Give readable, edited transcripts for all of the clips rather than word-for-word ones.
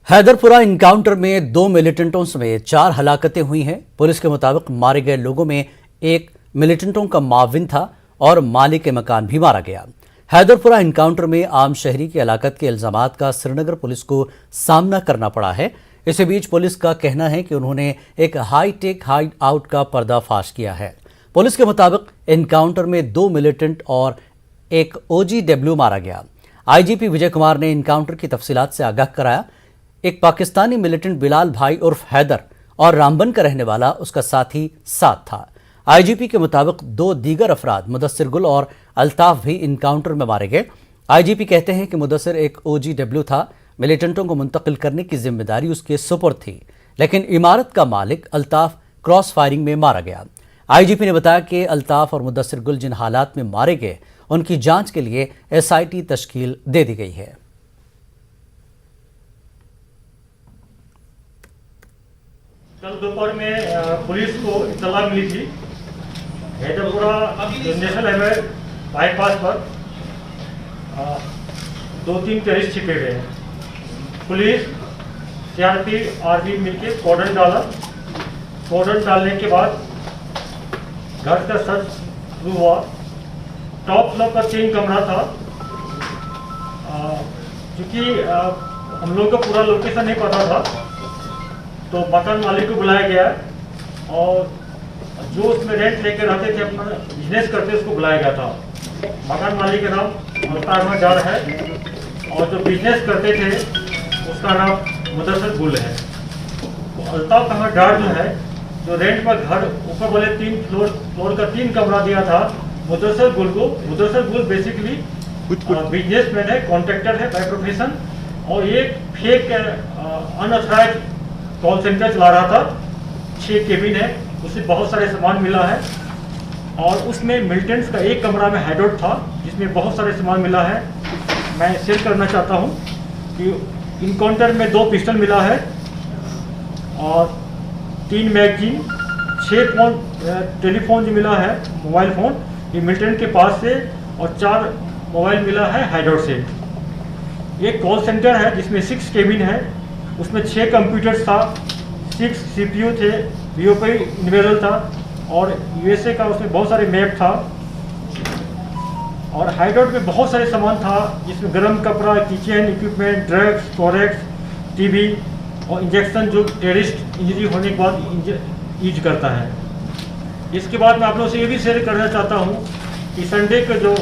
Haiderpura encounter में 2 मिलिटेंटों समेत 4 हलाकतें हुई हैं। पुलिस के मुताबिक मारे गए लोगों में एक मिलिटेंटों का माविन था और मालिक मकान भी मारा गया। हैदरपुरा इनकाउंटर में आम शहरी की हलाकत के इल्जामात का श्रीनगर पुलिस को सामना करना पड़ा है। इसी बीच पुलिस का कहना है कि उन्होंने एक हाईटेक हाइड आउट का पर्दाफाश किया है। पुलिस के मुताबिक इनकाउंटर में 2 मिलिटेंट और एक OGW मारा गया। IGP विजय कुमार ने इनकाउंटर की तफसीलात से आगाह कराया। एक पाकिस्तानी मिलिटेंट बिलाल भाई उर्फ हैदर और रामबन का रहने वाला उसका साथी साथ था। IGP के मुताबिक 2 दीगर अफराद मुदस्सिर गुल और अल्ताफ भी इनकाउंटर में मारे गए। IGP कहते हैं कि मुदस्सिर एक OGW था। मिलिटेंटों को मुंतकिल करने की जिम्मेदारी उसके सुपुर्द थी, लेकिन इमारत का मालिक अल्ताफ क्रॉस फायरिंग में मारा गया। IGP ने बताया कि अल्ताफ और मुदस्सिर गुल जिन हालात में मारे गए उनकी जांच के लिए SIT तश्कील दे दी गई है। कल दोपहर में पुलिस को इत्तला मिली थी हैदरपुरा नेशनल हाईवे बाईपास पर 2-3 टेररिस्ट छिपे हुए हैं। पुलिस CRP RB मिलकर कॉर्डन डाला। कॉर्डन डालने के बाद घर का सर्च शुरू हुआ। टॉप फ्लोर पर 3 कमरा था। क्योंकि हम लोग को पूरा लोकेशन नहीं पता था तो मकान मालिक को बुलाया गया और जो उसमें रेंट लेकर रहते थे, अपना बिजनेस करते, उसको बुलाया गया था। मकान मालिक का नाम अल्ताफ अहमद डार है और जो बिजनेस करते थे उसका नाम मुदस्सिर गुल है। तो अल्ताफ अहमद डार जो है, जो रेंट पर घर ऊपर वाले 3 फ्लोर का 3 कमरा दिया था मुदस्सिर गुल को। मुदस्सिर गुल बेसिकली बिजनेसमैन है, कॉन्ट्रैक्टर है बाय प्रोफेशन और एक फेक अनऑथराइज्ड कॉल सेंटर चला रहा था। 6 केबिन है, उससे बहुत सारे सामान मिला है और उसमें मिलिटेंट्स का एक कमरा में हाइडआउट था जिसमें बहुत सारे सामान मिला है। मैं शेयर करना चाहता हूं कि इनकाउंटर में 2 पिस्टल मिला है और 3 मैगजीन, 6 फोन, टेलीफोन जो मिला है, मोबाइल फ़ोन ये मिलिटेंट के पास से और 4 मोबाइल मिला है हाइडआउट से। एक कॉल सेंटर है जिसमें 6 केबिन है, उसमें 6 कंप्यूटर्स था, 6 CPU थे, BOP इन्वेलर था और USA का उसमें बहुत सारे मैप था और हाइडआउट में बहुत सारे सामान था जिसमें गर्म कपड़ा, kitchen equipment, drugs, forex, TV और इंजेक्शन जो टेररिस्ट इंजरी होने के बाद यूज करता है। इसके बाद मैं आप लोगों से ये भी शेयर करना चाहता हूँ कि संडे को जो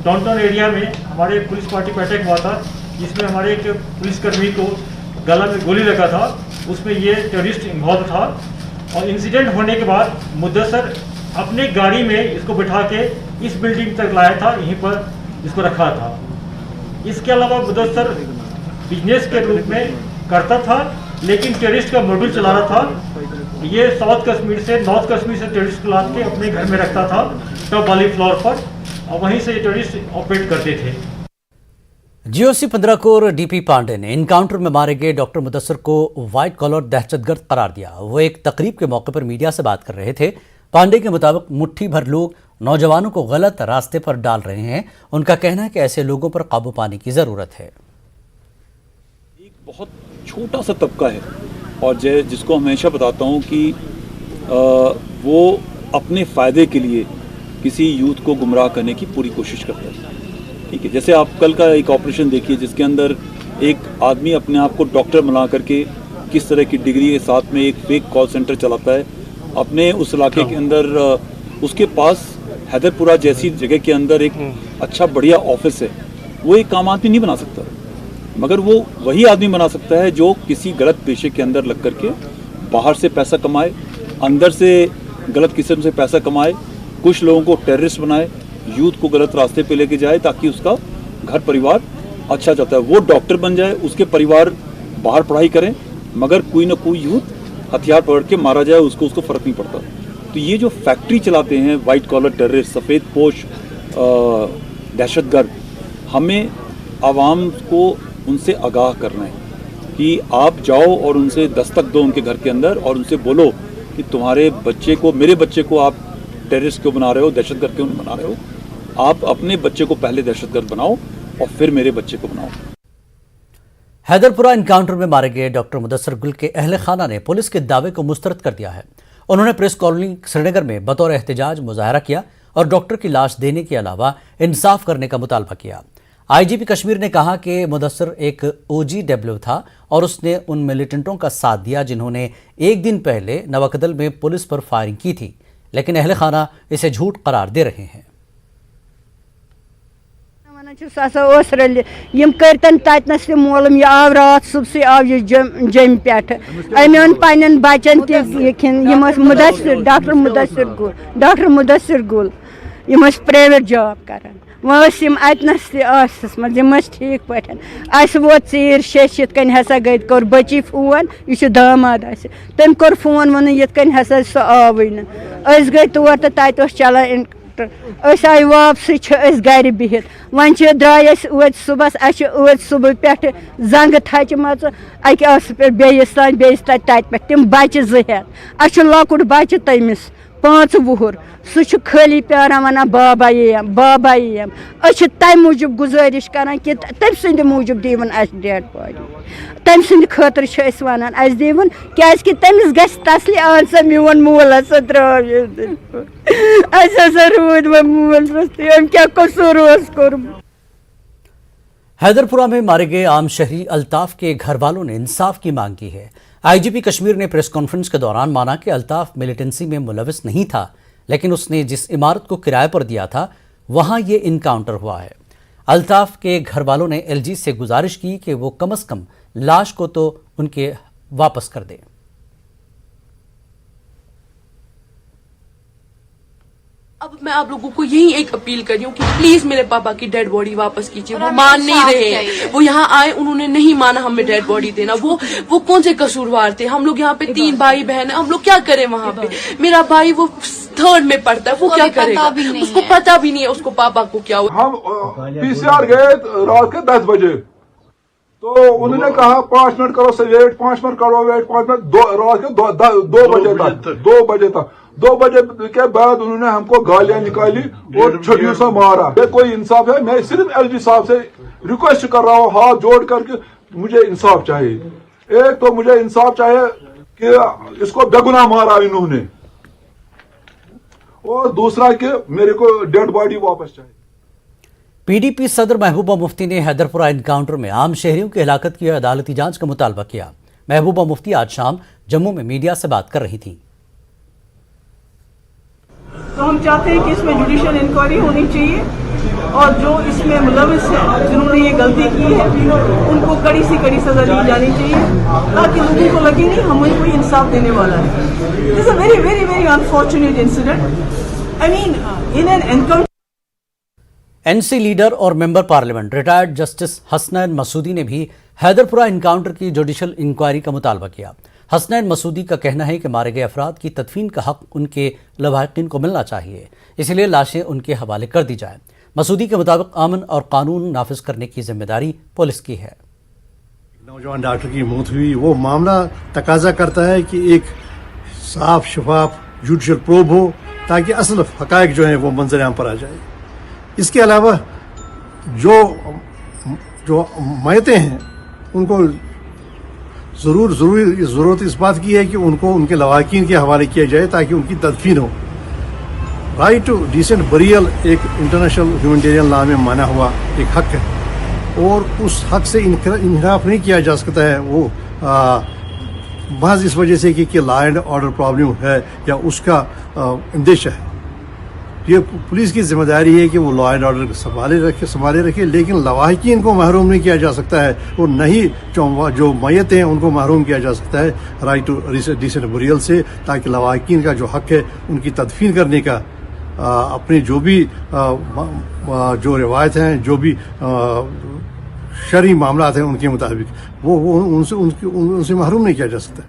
डाउनटाउन एरिया में हमारे पुलिस पार्टी पर अटैक हुआ था जिसमें हमारे एक पुलिसकर्मी को गला में गोली लगा था, उसमें ये टेररिस्ट इन्वॉल्व था और इंसिडेंट होने के बाद मुदस्सिर अपने गाड़ी में इसको बिठा के इस बिल्डिंग तक लाया था, यहीं पर इसको रखा था। इसके अलावा मुदस्सिर बिजनेस के रूप में करता था लेकिन टेररिस्ट का मॉड्यूल चला रहा था। ये साउथ कश्मीर से, नॉर्थ कश्मीर से टेररिस्ट को लाद के अपने घर में रखता था टॉप वाली फ्लोर पर और वहीं से ये टेररिस्ट ऑपरेट करते थे। GOC 15 कोर DP पांडे ने इनकाउंटर में मारे गए डॉक्टर मुदस्सिर को व्हाइट कॉलर दहशतगर्द करार दिया। वो एक तकरीब के मौके पर मीडिया से बात कर रहे थे। पांडे के मुताबिक मुट्ठी भर लोग नौजवानों को गलत रास्ते पर डाल रहे हैं। उनका कहना है कि ऐसे लोगों पर काबू पाने की जरूरत है। एक बहुत छोटा सा तबका है और जिसको हमेशा बताता हूँ कि वो अपने फ़ायदे के लिए किसी यूथ को गुमराह करने की पूरी कोशिश करता है। ठीक है, जैसे आप कल का एक ऑपरेशन देखिए जिसके अंदर एक आदमी अपने आप को डॉक्टर बना करके किस तरह की डिग्री के साथ में एक फेक कॉल सेंटर चलाता है अपने उस इलाके के अंदर। उसके पास हैदरपुरा जैसी जगह के अंदर एक अच्छा बढ़िया ऑफिस है। वो एक काम आदमी नहीं बना सकता, मगर वो वही आदमी बना सकता है जो किसी गलत पेशे के अंदर लग करके बाहर से पैसा कमाए, अंदर से गलत किस्म से पैसा कमाए, कुछ लोगों को टेररिस्ट बनाए, यूथ को गलत रास्ते पे लेके जाए ताकि उसका घर परिवार अच्छा जाता है। वो डॉक्टर बन जाए, उसके परिवार बाहर पढ़ाई करें, मगर कोई ना कोई यूथ हथियार पकड़ के मारा जाए, उसको फर्क नहीं पड़ता। तो ये जो फैक्ट्री चलाते हैं वाइट कॉलर टेररिस्ट, सफ़ेद पोश दहशतगर्द, हमें आवाम को उनसे आगाह करना है कि आप जाओ और उनसे दस्तक दो उनके घर के अंदर और उनसे बोलो कि तुम्हारे बच्चे को, मेरे बच्चे को आप टेररिस्ट क्यों बना रहे हो, दहशतगर्द क्यों बना रहे हो। आप अपने बच्चे को पहले दहशतगर्द बनाओ और फिर मेरे बच्चे को बनाओ। हैदरपुरा इनकाउंटर में मारे गए डॉक्टर मुदस्सिर गुल के अहल खाना ने पुलिस के दावे को मुस्तरद कर दिया है। उन्होंने प्रेस कॉलोनी श्रीनगर में बतौर एहतजाज मुजाहरा किया और डॉक्टर की लाश देने के अलावा इंसाफ करने का मुतालबा किया। आईजीपी कश्मीर ने कहा कि मुदस्सिर एक OGW था और उसने उन मिलिटेंटों का साथ दिया जिन्होंने एक दिन पहले नवाकदल में पुलिस पर फायरिंग की थी, लेकिन अहल खाना इसे झूठ करार दे रहे हैं। करतन ततनस मोलम यह आव रात सुबह आव जम पे अन पन बचन मुदस्सिर डॉक्टर मुदस्सिर गुल प्राइवेट जॉब कर अतनस मज ठीक पे वोत चीर शेश ये हसा गई कोर बची फोन यह दामाद तम कोर फोन वन ये हसा सह आवै गई तौर तो तत चलान आय वापसी गर बिहित वन द्राय सुबह सुबह पे जंग थच अस पे बेस तान पे तम बच्चे जहत लकुट बच्चे तमिस 5 वुहर सह खाली प्यारा वन बाबा यम बाबा यम तम मूजूब गुजारिश करान कि तम सद मूजूब दीवन डेड बॉडी तम सद खतर वन दीवन क्या तमिस गस तसली आन सा मोन मोल हसा द्राव रूद मोल क्या कसूर कोर्मुत। हैदरपुरा में मारे गए आम शहरी अल्ताफ के घर वालों ने इंसाफ की मांग की है। आईजीपी कश्मीर ने प्रेस कॉन्फ्रेंस के दौरान माना कि अल्ताफ मिलिटेंसी में मुलविस नहीं था, लेकिन उसने जिस इमारत को किराए पर दिया था वहां ये इनकाउंटर हुआ है। अल्ताफ के घर वालों ने एलजी से गुजारिश की कि वो कम से कम लाश को तो उनके वापस कर दे। अब मैं आप लोगों को यही एक अपील कर रही हूँ कि प्लीज मेरे पापा की डेड बॉडी वापस कीजिए। वो मान नहीं रहे हैं, वो यहाँ आए, उन्होंने नहीं माना हमें डेड बॉडी देना। वो कौन से कसूरवार थे? हम लोग यहाँ पे 3 भाई बहन है, हम लोग क्या करें वहाँ पे? मेरा भाई वो 3rd में पढ़ता है, वो क्या करेगा? उसको पता भी नहीं है उसको पापा को क्या हुआ। हम PCR गए रात के 10 बजे, तो उन्होंने कहा 5 मिनट करो वेट, 5 मिनट करो वेट, 5 मिनट रात के 2 बजे तक 2 बजे के बाद उन्होंने हमको गालियां निकाली और छड़ियों से मारा। ये कोई इंसाफ है? मैं सिर्फ LG साहब से रिक्वेस्ट कर रहा हूँ हाथ जोड़ करके, मुझे इंसाफ चाहिए। एक तो मुझे इंसाफ चाहिए कि इसको बेगुनाह मारा इन्होंने, और दूसरा कि मेरे को डेड बॉडी वापस चाहिए। PDP सदर महबूबा मुफ्ती ने हैदरपुरा इनकाउंटर में आम शहरियों की हलाकत की अदालती जांच का मुतालबा किया। महबूबा मुफ्ती आज शाम जम्मू में मीडिया से बात कर रही थी। तो हम चाहते हैं कि इसमें जुडिशियल इंक्वायरी होनी चाहिए और जो इसमें मुलविस है, जिन्होंने ये गलती की है, उनको कड़ी से कड़ी सजा दी जानी चाहिए, ताकि लोगों को लगे नहीं हमें कोई इंसाफ देने वाला है। This is a very very very unfortunate incident. I mean in an encounter. NC leader और member parliament retired justice Hasnain Masoodi ने भी हैदरपुरा इनकाउंटर की जुडिशियल इंक्वायरी का मुतालबा किया। हसनैन मसूदी का कहना है कि मारे गए अफराद की तदफीन का हक उनके लवाहिकीन को मिलना चाहिए, इसलिए लाशें उनके हवाले कर दी जाए। मसूदी के मुताबिक अमन और कानून नाफिज करने की जिम्मेदारी पुलिस की है। नौजवान डॉक्टर की मौत हुई, वो मामला तकाजा करता है कि एक साफ शफाफ जुडिशियल प्रोब हो, ताकि असल हकायक जो है वो मंजर आम पर आ जाए। इसके अलावा जो मयतें हैं उनको ज़रूरत इस बात की है कि उनको उनके लवाकिन के हवाले किया जाए ताकि उनकी तदफीन हो। राइट टू डिसेंट बरियल एक इंटरनेशनल ह्यूमैनिटेरियन लॉ में माना हुआ एक हक है, और उस हक से इनहराफ नहीं किया जा सकता है वो महज इस वजह से कि लॉ एंड ऑर्डर प्रॉब्लम है या उसका अंदेशा है। ये पुलिस की जिम्मेदारी है कि वो लॉ एंड ऑर्डर संभाले रखे, लेकिन लवाहिकीन को महरूम नहीं किया जा सकता है, और न ही जो मैयत हैं उनको महरूम किया जा सकता है राइट टू डिसेंट बुरियल से, ताकि लवाहिकीन का जो हक है उनकी तदफीन करने का अपनी जो भी जो रिवायत हैं, जो भी शरई मामला हैं उनके मुताबिक वो उनसे महरूम नहीं किया जा सकता।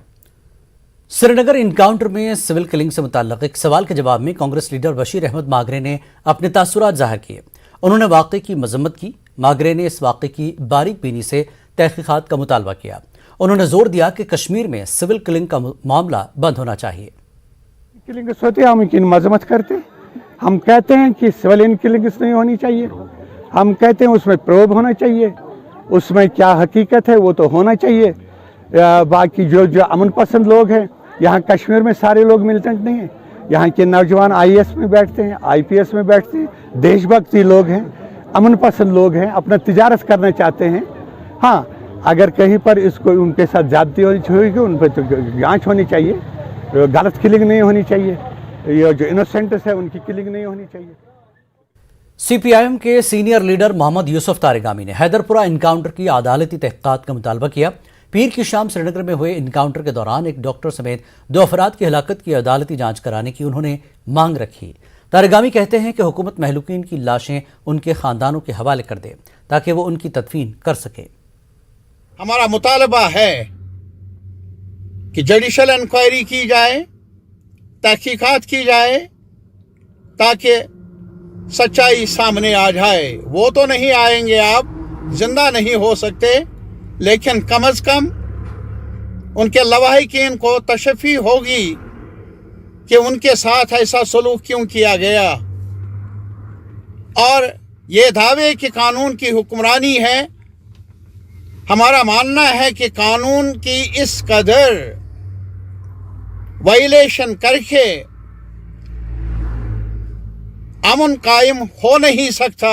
श्रीनगर इनकाउंटर में सिविल किलिंग से मुताल्लिक एक सवाल के जवाब में कांग्रेस लीडर बशीर अहमद मागरे ने अपने तासुरात जाहिर किए। उन्होंने वाक़े की मजम्मत की। मागरे ने इस वाक़े की बारीक बीनी से तहकीकात का मुतालबा किया। उन्होंने जोर दिया कि कश्मीर में सिविल किलिंग का मामला बंद होना चाहिए। किलिंग होती है, हम इनकी मजम्मत करते, हम कहते हैं कि सिविल किलिंग नहीं होनी चाहिए, हम कहते हैं उसमें प्रोब होना चाहिए, उसमें क्या हकीकत है वो तो होना चाहिए। बाकी जो अमन पसंद लोग हैं, यहाँ कश्मीर में सारे लोग मिलिटेंट नहीं हैं। यहाँ के नौजवान IAS में बैठते हैं, IPS में बैठते हैं, देशभक्ति लोग हैं, अमन पसंद लोग हैं, अपना तिजारत करना चाहते हैं। हाँ, अगर कहीं पर इसको उनके साथ ज्यादती होगी उन पर तो जाँच होनी चाहिए, गलत किलिंग नहीं होनी चाहिए, ये जो इनोसेंट्स है उनकी किलिंग नहीं होनी चाहिए। CPIM के सीनियर लीडर मोहम्मद यूसुफ तारिगामी ने हैदरपुरा इनकाउंटर की अदालती तहकीकात का मुतालबा किया। पीर की शाम श्रीनगर में हुए इनकाउंटर के दौरान एक डॉक्टर समेत 2 अफराद की हलाकत की अदालती जांच कराने की उन्होंने मांग रखी। तारिगामी कहते हैं कि हुकूमत महलूकीन की लाशें उनके खानदानों के हवाले कर दे ताकि वो उनकी तदफीन कर सके। हमारा मुतालबा है कि जुडिशल इंक्वायरी की जाए, तहकीकात की जाए, ताकि सच्चाई सामने आ जाए। वो तो नहीं आएंगे, आप जिंदा नहीं हो सकते, लेकिन कम अज कम उनके लवाहिकीन को तशफ़ी होगी कि उनके साथ ऐसा सलूक क्यों किया गया। और ये दावे कि कानून की हुक्मरानी है, हमारा मानना है कि कानून की इस कदर वायलेशन करके अमन कायम हो नहीं सकता।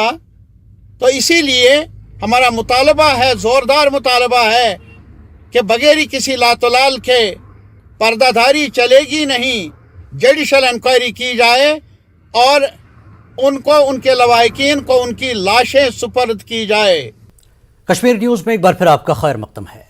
तो इसीलिए हमारा मुतालबा है, ज़ोरदार मुतालबा है कि बगैर किसी लातलाल के पर्दाधारी चलेगी नहीं, जुडिशल इंक्वायरी की जाए और उनको, उनके लवाहिकीन को उनकी लाशें सुपर्द की जाए। कश्मीर न्यूज़ में एक बार फिर आपका खैर मकदम है।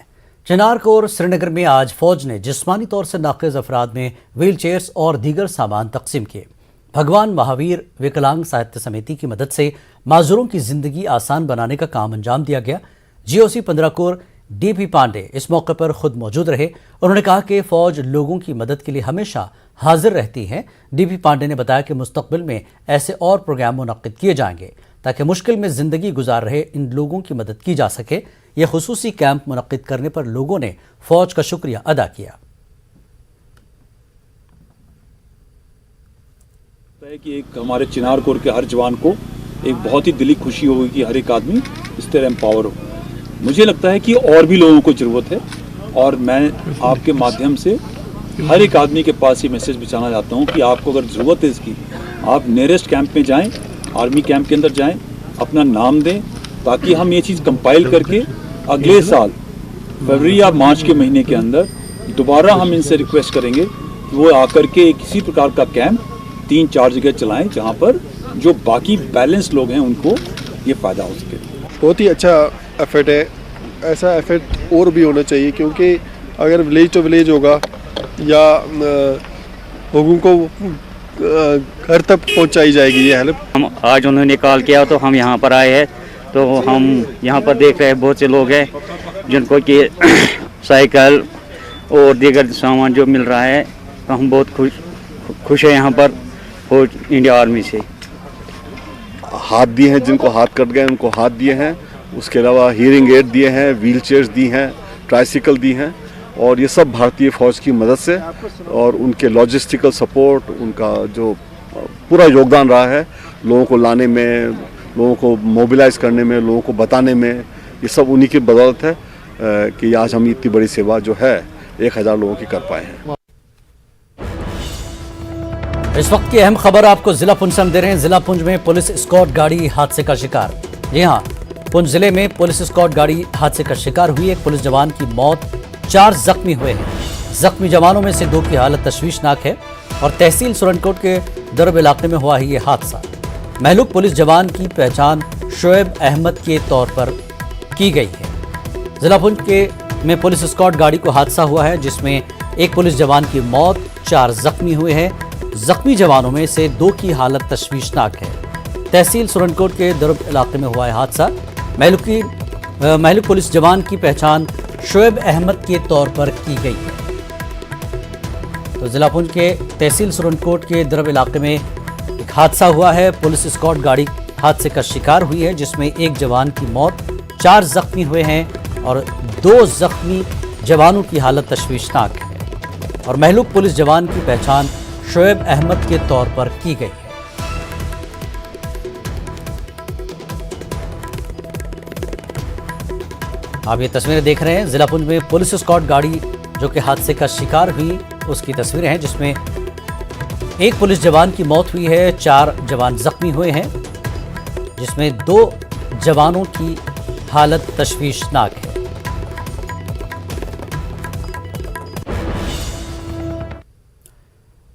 चिनारकोर श्रीनगर में आज फौज ने जिस्मानी तौर से नाक़िज़ अफराद में व्हील चेयर्स और दीगर सामान तकसीम किए। भगवान महावीर विकलांग साहित्य समिति की मदद से माजूरों की जिंदगी आसान बनाने का काम अंजाम दिया गया। GOC 15 कोर DP पांडे इस मौके पर खुद मौजूद रहे। उन्होंने कहा कि फौज लोगों की मदद के लिए हमेशा हाजिर रहती है। DP पांडे ने बताया कि मुस्तकबिल में ऐसे और प्रोग्राम मुनक्किद किए जाएंगे ताकि मुश्किल में जिंदगी गुजार रहे इन लोगों की मदद की जा सके। यह खुसूसी कैंप मुनक्किद करने पर लोगों ने फौज का शुक्रिया अदा किया। है कि एक हमारे चिनार कोर के हर जवान को एक बहुत ही दिली खुशी होगी कि हर एक आदमी इस तरह एम्पावर हो। मुझे लगता है कि और भी लोगों को ज़रूरत है, और मैं आपके माध्यम से हर एक आदमी के पास ये मैसेज पहुंचाना चाहता हूं कि आपको अगर ज़रूरत है इसकी, आप नियरेस्ट कैंप में जाएं, आर्मी कैंप के अंदर जाएं, अपना नाम दें, ताकि हम ये चीज़ कंपाइल करके अगले साल फरवरी या मार्च के महीने के अंदर दोबारा हम इनसे रिक्वेस्ट करेंगे कि वो आकर के किसी प्रकार का कैंप 3-4 जगह चलाएं जहां पर जो बाकी बैलेंस लोग हैं उनको ये फ़ायदा हो सके। बहुत ही अच्छा एफर्ट है, ऐसा एफर्ट और भी होना चाहिए, क्योंकि अगर विलेज टू विलेज होगा या लोगों को घर तक पहुंचाई जाएगी ये हेल्प। हम आज उन्होंने कॉल किया तो हम यहाँ पर आए हैं, तो हम यहाँ पर देख रहे हैं बहुत से लोग हैं जिनको कि साइकिल और दीगर सामान जो मिल रहा है, तो हम बहुत खुश हैं यहाँ पर फौज इंडिया आर्मी से। हाथ दिए हैं, जिनको हाथ कट गए उनको हाथ दिए हैं, उसके अलावा हीयरिंग एड दिए हैं, व्हील चेयर्स दी हैं, ट्राइसिकल दी हैं, और ये सब भारतीय फ़ौज की मदद से और उनके लॉजिस्टिकल सपोर्ट, उनका जो पूरा योगदान रहा है लोगों को लाने में, लोगों को मोबिलाइज करने में, लोगों को बताने में, ये सब उन्हीं की बदौलत है कि आज हम इतनी बड़ी सेवा जो है 1000 लोगों की कर पाए हैं। इस वक्त की अहम खबर आपको जिला पुंछ से हम दे रहे हैं। जिला पुंछ में पुलिस स्कॉट गाड़ी हादसे का शिकार। जी हां, पुंछ जिले में पुलिस स्कॉट गाड़ी हादसे का शिकार हुई। एक पुलिस जवान की मौत, 4 जख्मी हुए हैं। जख्मी जवानों में से 2 की हालत तशवीशनाक है और तहसील सुरनकोट के दरब इलाके में हुआ है ये हादसा। महलूक पुलिस जवान की पहचान शोएब अहमद के तौर पर की गई है। जिला पुंछ में पुलिस स्कॉट गाड़ी को हादसा हुआ है जिसमें एक पुलिस जवान की मौत, 4 जख्मी हुए हैं। जख्मी जवानों में से 2 की हालत तशवीशनाक है। तहसील सुरनकोट के दरब इलाके में हुआ है हादसा। महलूक पुलिस जवान की पहचान शोएब अहमद के तौर पर की गई है। तो जिला पुंछ के तहसील सुरनकोट के दरब इलाके में एक हादसा हुआ है। पुलिस स्कॉट गाड़ी हादसे का शिकार हुई है जिसमें एक जवान की मौत, 4 जख्मी हुए हैं और 2 जख्मी जवानों की हालत तशवीशनाक है और महलूक पुलिस जवान की पहचान शोएब अहमद के तौर पर की गई है। आप ये तस्वीरें देख रहे हैं, जिला पुंछ में पुलिस स्कॉट गाड़ी जो कि हादसे का शिकार हुई उसकी तस्वीरें हैं, जिसमें एक पुलिस जवान की मौत हुई है, 4 जवान जख्मी हुए हैं, जिसमें 2 जवानों की हालत तशवीशनाक है।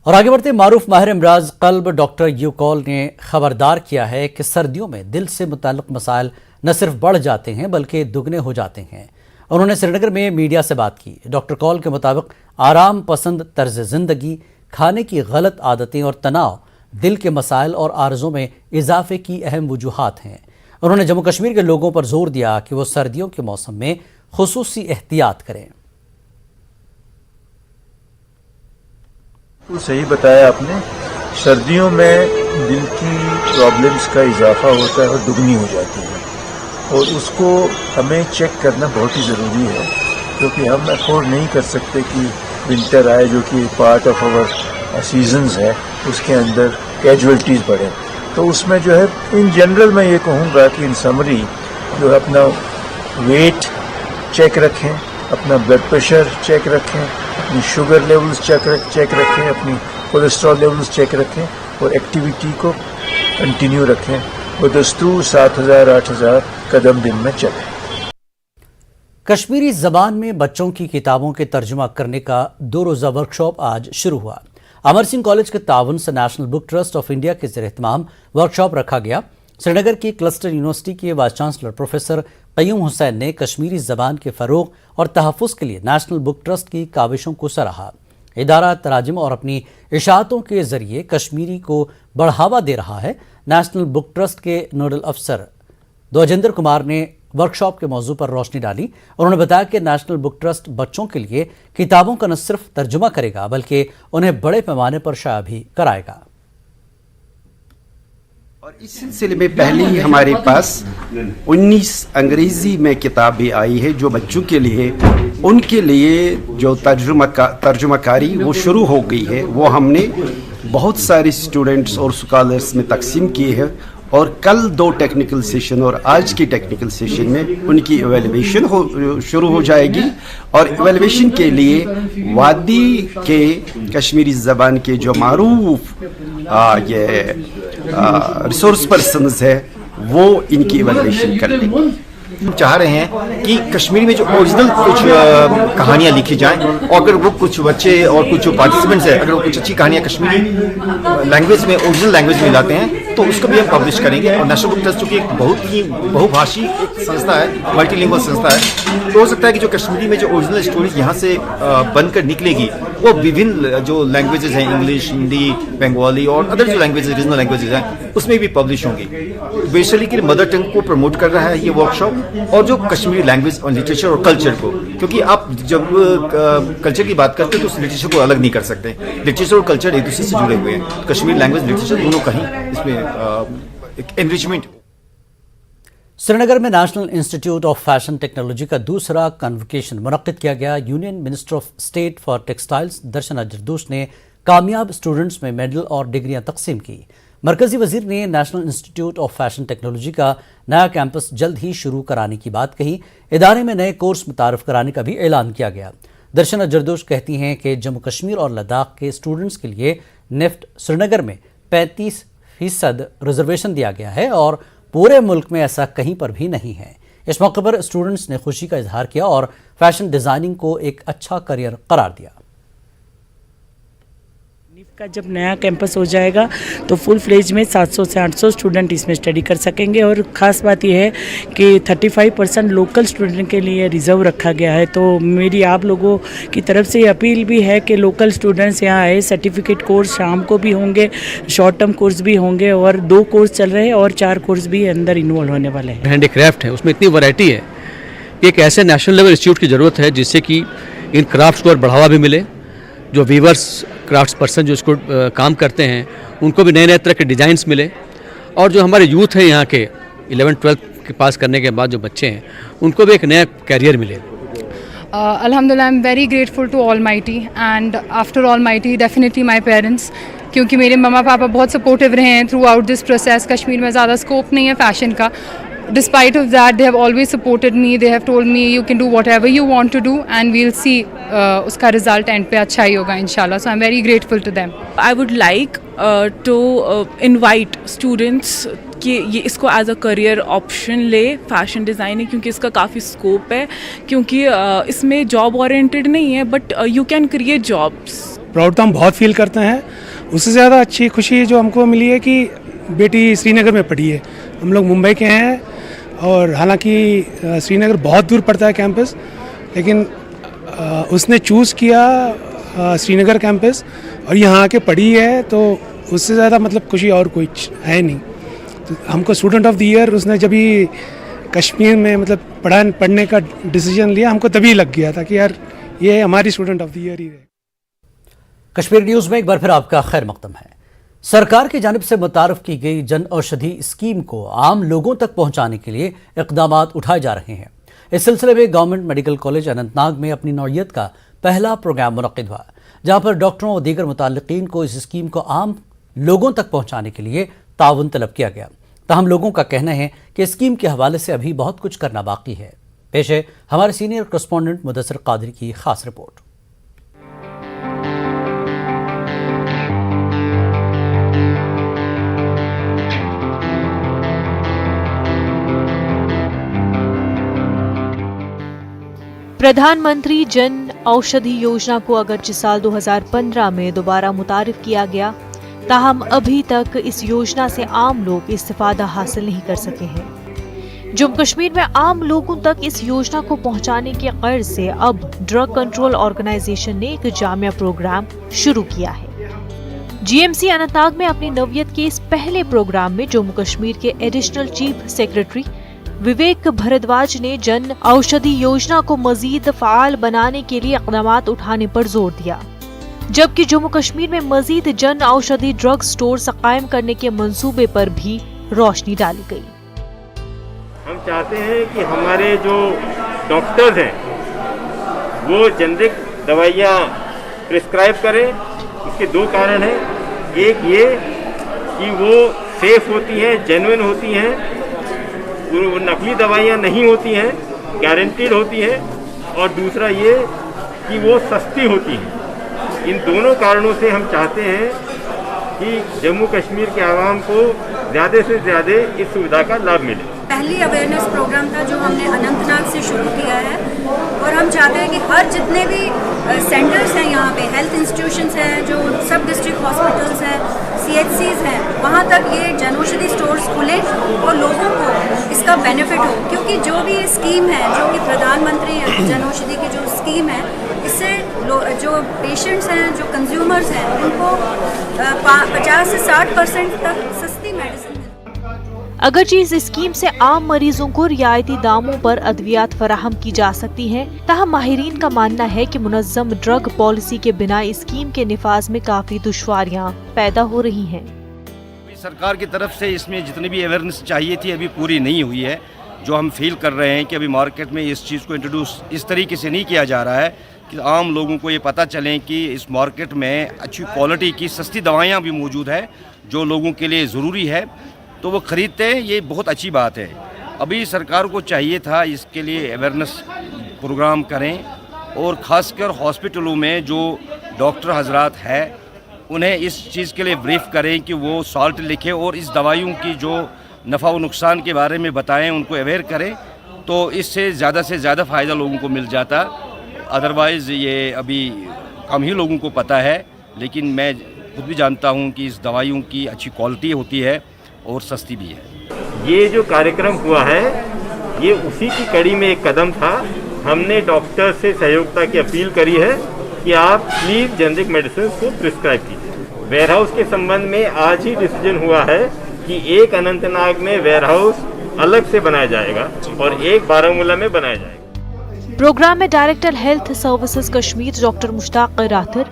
और आगे बढ़ते मारूफ माहिर इमराज कल्ब डॉक्टर यूकॉल ने खबरदार किया है कि सर्दियों में दिल से मुताल्लिक मसाइल न सिर्फ बढ़ जाते हैं बल्कि दुगने हो जाते हैं। उन्होंने श्रीनगर में मीडिया से बात की। डॉक्टर कॉल के मुताबिक आराम पसंद तर्ज ज़िंदगी, खाने की गलत आदतें और तनाव दिल के मसाइल और आर्ज़ों में इजाफे की अहम वजूहात हैं। उन्होंने जम्मू कश्मीर के लोगों पर जोर दिया कि वो सर्दियों के मौसम में खुसूसी एहतियात करें। सही बताया आपने, सर्दियों में दिल की प्रॉब्लम्स का इजाफा होता है और दुगनी हो जाती है, और उसको हमें चेक करना बहुत ही ज़रूरी है, क्योंकि हम अफोर्ड नहीं कर सकते कि विंटर आए जो कि पार्ट ऑफ आवर सीजन्स है, उसके अंदर कैजुअल्टीज़ बढ़े। तो उसमें जो है इन जनरल मैं ये कहूँगा कि इन समरी जो है अपना वेट चेक रखें, अपना ब्लड प्रेशर चेक रखें, अपनी शुगर लेवल्स चेक रखें, अपनी कोलेस्ट्रॉल लेवल्स चेक रखें, और एक्टिविटी को कंटिन्यू रखें। बदस्तूर 7,000-8,000 कदम दिन में चलें। कश्मीरी ज़बान में बच्चों की किताबों के तर्जुमा करने का 2 रोज़ा वर्कशॉप आज शुरू हुआ। अमर सिंह कॉलेज के ताउन से national book trust of India के ज़ेर-ए-इत्माम वर्कशॉप रखा गया। श्रीनगर की क्लस्टर यूनिवर्सिटी के vice chancellor professor Qayyum Hussain ने कश्मीरी ज़बान के फ़रोग़ और तहफ़्फ़ुज़ के लिए नेशनल बुक ट्रस्ट की काविशों को सराहा। इदारा तराजिम और अपनी इशाअतों के ज़रिए कश्मीरी को बढ़ावा दे रहा है। नेशनल बुक ट्रस्ट के नोडल अफसर द्विजेंद्र कुमार ने वर्कशॉप के मौजू पर रोशनी डाली। उन्होंने बताया कि नेशनल बुक ट्रस्ट बच्चों के लिए किताबों का न सिर्फ तर्जुमा करेगा बल्कि उन्हें बड़े पैमाने पर शाया भी कराएगा। और इस सिलसिले में पहले ही हमारे पास 19 अंग्रेजी में किताबें आई है जो बच्चों के लिए, उनके लिए जो तर्जुमाकारी वो शुरू हो गई है। वो हमने बहुत सारे स्टूडेंट्स और स्कॉलर्स में तकसीम किए हैं, और कल 2 टेक्निकल सेशन और आज की टेक्निकल सेशन में उनकी एवेल्युएशन शुरू हो जाएगी। और एवेल्युएशन के लिए वादी के कश्मीरी ज़बान के जो मारूफ रिसोर्स पर्सन्स है वो इनकी एवेल्युएशन कर लेंगे। हम चाह रहे हैं कि कश्मीरी में जो ओरिजिनल कुछ कहानियाँ लिखी जाएं, और अगर वो कुछ बच्चे और कुछ जो पार्टिसिपेंट्स हैं अगर वो कुछ अच्छी कहानियाँ कश्मीरी लैंग्वेज में, ओरिजिनल लैंग्वेज में लाते हैं तो उसको भी हम पब्लिश करेंगे। और नेशनल बुक ट्रस्ट चूँकि एक बहुत ही बहुभाषी एक संस्था है, मल्टीलिंगुअल संस्था है, तो हो सकता है कि जो कश्मीरी में जो ओरिजिनल स्टोरीज यहाँ से बनकर निकलेगी वो विभिन्न जो लैंग्वेजेस हैं, इंग्लिश, हिंदी, बंगाली और अदर जो लैंग्वेजेस, रीजनल लैंग्वेजेस हैं, उसमें भी पब्लिश होंगी। बेसिकली कि मदर टंग को प्रमोट कर रहा है ये वर्कशॉप, और जो कश्मीरी लैंग्वेज और लिटरेचर और कल्चर को, क्योंकि आप जब कल्चर की बात करते हैं तो उस लिटरेचर को अलग नहीं कर सकते। लिटरेचर और कल्चर एक दूसरे से जुड़े हुए हैं। कश्मीरी लैंग्वेज, लिटरेचर दोनों का ही इसमें एक एनरिचमेंट। श्रीनगर में national institute of fashion technology का दूसरा कन्वोकेशन मुनक्किद किया गया। Union minister of state for textiles Darshana Jardosh ने कामयाब स्टूडेंट्स में मेडल और डिग्रियां तकसीम की। मरकजी वजीर ने national institute of fashion technology का नया कैंपस जल्द ही शुरू कराने की बात कही। इदारे में नए कोर्स मुतारफ कराने का भी ऐलान किया गया। दर्शना जरदोश कहती हैं कि जम्मू कश्मीर और लद्दाख के स्टूडेंट्स के लिए नेफ्ट श्रीनगर में 35% रिजर्वेशन दिया गया है और पूरे मुल्क में ऐसा कहीं पर भी नहीं है। इस मौके पर स्टूडेंट्स ने खुशी का इजहार किया और फैशन डिजाइनिंग को एक अच्छा करियर करार दिया। का जब नया कैंपस हो जाएगा तो फुल फ्लेज में 700 से 800 स्टूडेंट इसमें स्टडी कर सकेंगे, और ख़ास बात यह है कि 35% लोकल स्टूडेंट के लिए रिजर्व रखा गया है। तो मेरी आप लोगों की तरफ से अपील भी है कि लोकल स्टूडेंट्स यहाँ आए। सर्टिफिकेट कोर्स शाम को भी होंगे, शॉर्ट टर्म कोर्स भी होंगे, और 2 कोर्स चल रहे हैं और 4 कोर्स भी अंदर इन्वॉल्व होने वाले हैं। हैंडीक्राफ्ट है, उसमें इतनी वैरायटी है कि एक ऐसे नेशनल लेवल इंस्टीट्यूट की ज़रूरत है जिससे कि इन क्राफ्ट्स को और बढ़ावा भी मिले। जो वीवर्स, क्राफ्ट्स पर्सन जो इसको काम करते हैं उनको भी नए नए तरह के डिज़ाइंस मिले, और जो हमारे यूथ है यहाँ के 11-12 के पास करने के बाद जो बच्चे हैं उनको भी एक नया कैरियर मिले। Alhamdulillah, I'm very grateful to Almighty, and after Almighty definitely my parents, क्योंकि मेरे मम्मा पापा बहुत सपोर्टिव रहे हैं through out this process. Kashmir में ज़्यादा स्कोप नहीं है फैशन का, despite of that, they have always supported me. They have told me you can do whatever you want to do, and we'll see uska result end pe acha hi hoga inshallah. So I'm very grateful to them. I would like to invite students کہ یہ اس کو as a career option لے fashion designing, کیونکہ اس کا کافی scope ہے, کیونکہ اس میں job oriented نہیں ہے but you can create jobs. Proud تو ہم بہت فیل کرتے ہیں. اس سے زیادہ اچھی خوشی جو ہم کو ملی ہے کہ بیٹی سری نگر میں پڑھی ہے. ہم لوگ ممبئی کے ہیں اور حالانکہ سری نگر بہت دور پڑتا ہے کیمپس, لیکن اس نے چوز کیا سری نگر کیمپس اور یہاں آ کے پڑھی ہے, تو اس سے زیادہ مطلب خوشی اور کوئی ہے نہیں. ہم کو اسٹوڈنٹ آف دی ایئر اس نے جب ہی کشمیر میں مطلب پڑھنے کا ڈیسیجن لیا, ہم کو تبھی لگ گیا تھا کہ یار یہ ہماری اسٹوڈنٹ آف دی ایئر ہی ہے. کشمیر نیوز میں ایک بار پھر آپ کا خیر مقدم ہے. سرکار کی جانب سے متعارف کی گئی جن اوشدھی اسکیم کو عام لوگوں تک پہنچانے کے لیے اقدامات اٹھائے جا رہے ہیں. اس سلسلے میں government medical college Anant Nag میں اپنی نوعیت کا پہلا پروگرام منعقد ہوا, جہاں پر ڈاکٹروں اور دیگر متعلقین کو اس اسکیم کو عام لوگوں تک پہنچانے کے لیے تعاون طلب کیا گیا. تاہم لوگوں کا کہنا ہے کہ اسکیم کے حوالے سے ابھی بہت کچھ کرنا باقی ہے. پیش ہے ہمارے سینئر کرسپونڈنٹ مدثر قادری کی خاص رپورٹ. پردھان منتری جن اوشدھی یوجنا کو اگرچہ سال 2015 میں دوبارہ متعارف کیا گیا, تاہم ابھی تک اس یوجنا سے عام لوگ استفادہ حاصل نہیں کر سکے ہیں. جموں کشمیر میں عام لوگوں تک اس یوجنا کو پہنچانے کے غرض سے اب ڈرگ کنٹرول آرگنائزیشن نے ایک جامع پروگرام شروع کیا ہے. G M C Anant Nag میں اپنی نوعیت کے اس پہلے پروگرام میں جموں کشمیر کے additional chief secretary Vivek Bhardwaj نے جن اوشدھی یوجنا کو مزید فعال بنانے کے لیے اقدامات اٹھانے پر زور دیا, جبکہ جموں کشمیر میں مزید جن اوشدھی ڈرگ سٹورز قائم کرنے کے منصوبے پر بھی روشنی ڈالی گئی. ہم چاہتے ہیں کہ ہمارے جو ڈاکٹرز ہیں وہ جنرک دوائیاں پرسکرائب کریں. اس کے دو کارن ہیں. ایک یہ کہ وہ سیف ہوتی ہیں, جینوئن ہوتی ہیں, وہ نقلی دوائیاں نہیں ہوتی ہیں, گارنٹیڈ ہوتی ہیں, اور دوسرا یہ کہ وہ سستی ہوتی ہیں. ان دونوں کارنوں سے ہم چاہتے ہیں کہ جموں کشمیر کے عوام کو زیادہ سے زیادہ اس سویدھا کا لابھ ملے. پہلی اویئرنیس پروگرام تھا جو ہم نے اننت ناگ سے شروع کیا ہے, اور ہم چاہتے ہیں کہ ہر جتنے بھی سینٹرز ہیں یہاں پہ, ہیلتھ انسٹیٹیوشنز ہیں, جو سب ڈسٹرکٹ ہاسپٹلز ہیں, سی ایچ سیز ہیں, وہاں تک یہ جن اوشدھی اسٹورز کھلیں اور لوگوں کو اس کا بینیفٹ ہو. کیونکہ جو بھی یہ اسکیم ہے, جو کہ پردھان منتری جن اوشدھی کی جو اسکیم ہے, اس سے جو پیشنٹس ہیں, جو کنزیومرز ہیں, ان کو 50 سے 60% تک سستی میڈیسن. اگرچہ اس اسکیم سے عام مریضوں کو رعایتی داموں پر ادویات فراہم کی جا سکتی ہیں, تاہم ماہرین کا ماننا ہے کہ منظم ڈرگ پالیسی کے بنا اسکیم کے نفاذ میں کافی دشواریاں پیدا ہو رہی ہیں. سرکار کی طرف سے اس میں جتنی بھی اویئرنیس چاہیے تھی ابھی پوری نہیں ہوئی ہے. جو ہم فیل کر رہے ہیں کہ ابھی مارکیٹ میں اس چیز کو انٹروڈیوس اس طریقے سے نہیں کیا جا رہا ہے کہ عام لوگوں کو یہ پتہ چلیں کہ اس مارکیٹ میں اچھی کوالٹی کی سستی دوائیاں بھی موجود ہے جو لوگوں کے لیے ضروری ہے, تو وہ خریدتے ہیں. یہ بہت اچھی بات ہے. ابھی سرکار کو چاہیے تھا اس کے لیے اویئرنیس پروگرام کریں, اور خاص کر ہاسپٹلوں میں جو ڈاکٹر حضرات ہیں انہیں اس چیز کے لیے بریف کریں کہ وہ سالٹ لکھیں اور اس دوائیوں کی جو نفع و نقصان کے بارے میں بتائیں, ان کو اویئر کریں, تو اس سے زیادہ فائدہ لوگوں کو مل جاتا. ادروائز یہ ابھی کم ہی لوگوں کو پتہ ہے, لیکن میں خود بھی جانتا ہوں کہ اس دوائیوں کی اچھی کوالٹی ہوتی ہے اور سستی بھی ہے. یہ جو کاریکرم ہوا ہے یہ اسی کی کڑی میں ایک قدم تھا. ہم نے ڈاکٹر سے سہیوگتا کی اپیل کری ہے کہ آپ پلیز جنرک میڈیسنز کو پرسکرائب کیجیے. ویئر ہاؤس کے سمبندھ میں آج ہی ڈیسیجن ہوا ہے کہ ایک اننت ناگ میں ویئر ہاؤس الگ سے بنایا جائے گا اور ایک بارہمولہ میں بنایا جائے گا. پروگرام میں director health services Kashmir doctor Mushtaq Rather,